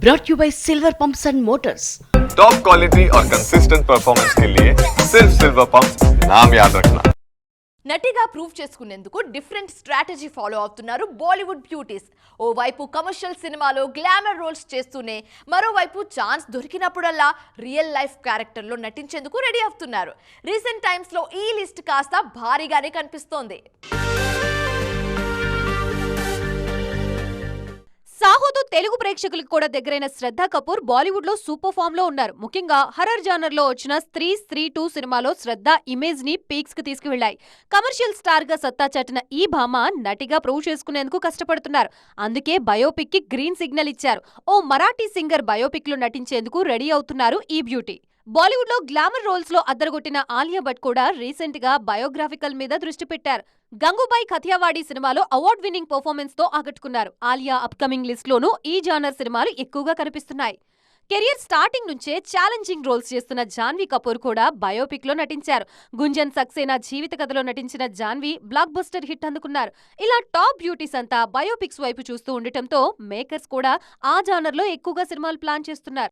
brought you by Silver Pumps and Motors. Top quality और consistent performance के लिए सिर्फ सिल्वर पंप्स नाम याद रखना. నటిగా ప్రూవ్ చేసుకునేందుకు డిఫరెంట్ స్ట్రాటజీ ఫాలో అవుతున్నారు బాలీవుడ్ బ్యూటీస్. ఓవైపు కమర్షియల్ సినిమాలో గ్లామర్ రోల్స్ చేస్తూనే మరోవైపు ఛాన్స్ దొరికినప్పుడల్లా రియల్ లైఫ్ క్యారెక్టర్లో నటించేందుకు రెడీ అవుతున్నారు. రీసెంట్ టైమ్స్లో ఈ లిస్ట్ కాస్త భారీగానే కనిపిస్తోంది. సాహోతో తెలుగు ప్రేక్షకులకు కూడా దగ్గరైన శ్రద్ధా కపూర్ బాలీవుడ్ లో సూపర్ ఫామ్ లో ఉన్నారు. ముఖ్యంగా హర్రర్ జానర్ లో వచ్చిన స్త్రీ 2 సినిమాలో శ్రద్ధ ఇమేజ్ ని పీక్స్ కి తీసుకువెళ్లాయి. కమర్షియల్ స్టార్ గా సత్తా చాటిన ఈ భామ నటిగా ప్రూవ్ చేసుకునేందుకు కష్టపడుతున్నారు. అందుకే బయోపిక్ కి గ్రీన్ సిగ్నల్ ఇచ్చారు. ఓ మరాఠీ సింగర్ బయోపిక్ లో నటించేందుకు రెడీ అవుతున్నారు ఈ బ్యూటీ. బాలీవుడ్ లో గ్లామర్ రోల్స్ లో అద్దరగొట్టిన ఆలియా భట్ కూడా రీసెంట్ గా బయోగ్రాఫికల్ మీద దృష్టి పెట్టారు. గంగూబాయ్ ఖతియావాడి సినిమాలో అవార్డ్ విన్నింగ్ పర్ఫార్మెన్స్ తో ఆకట్టుకున్నారు. ఆలియా అప్కమింగ్ లిస్ట్ లోనూ ఈ జానర్ సినిమాలు ఎక్కువగా కనిపిస్తున్నాయి. కెరియర్ స్టార్టింగ్ నుంచే ఛాలెంజింగ్ రోల్స్ చేస్తున్న జాన్వీ కపూర్ కూడా బయోపిక్ లో నటించారు. గుంజన్ సక్సేనా జీవిత కథలో నటించిన జాన్వీ బ్లాక్ బస్టర్ హిట్ అందుకున్నారు. ఇలా టాప్ బ్యూటీస్ అంతా బయోపిక్స్ వైపు చూస్తూ ఉండటంతో మేకర్స్ కూడా ఆ జానర్ లో ఎక్కువగా సినిమాలు ప్లాన్ చేస్తున్నారు.